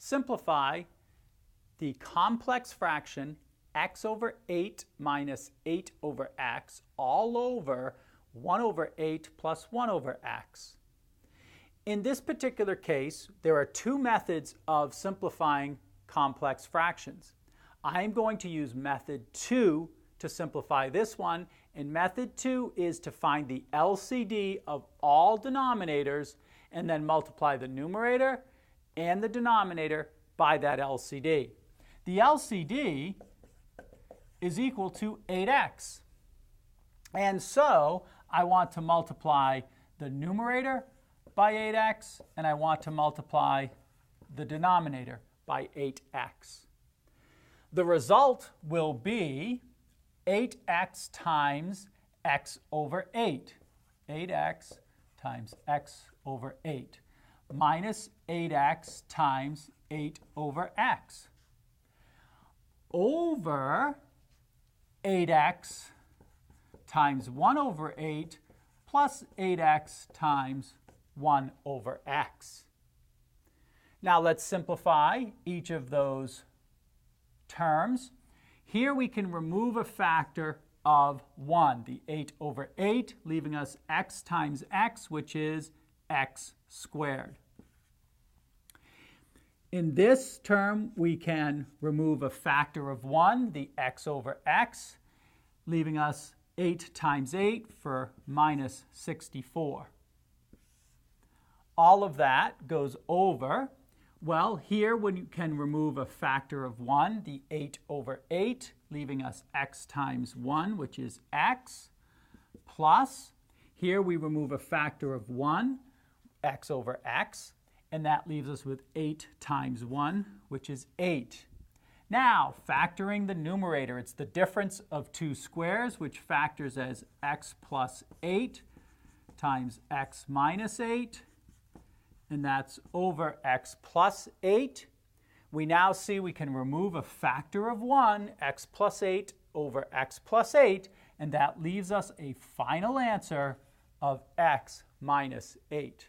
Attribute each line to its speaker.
Speaker 1: simplify the complex fraction x over 8 minus 8 over x all over 1 over 8 plus 1 over x. In this particular case, there are two methods of simplifying complex fractions. I'm going to use method 2 to simplify this one, and method 2 is to find the LCD of all denominators and then multiply the numerator and the denominator by that LCD. The LCD is equal to 8x. And so I want to multiply the numerator by 8x, and I want to multiply the denominator by 8x. The result will be 8x times x over 8. 8x times x over 8 minus 8x times 8 over x over 8x times 1 over 8 plus 8x times 1 over x. Now let's simplify each of those terms. Here we can remove a factor of 1, the 8 over 8, leaving us x times x, which is x squared. In this term, we can remove a factor of 1, the x over x, leaving us 8 times 8 for minus 64. All of that goes over. Well, here we can remove a factor of 1, the 8 over 8, leaving us x times 1, which is x, plus, here we remove a factor of 1, x over x, and that leaves us with 8 times 1, which is 8. Now, factoring the numerator, it's the difference of two squares, which factors as x plus 8 times x minus 8, and that's over x plus 8. We now see we can remove a factor of 1, x plus 8 over x plus 8, and that leaves us a final answer of x minus 8.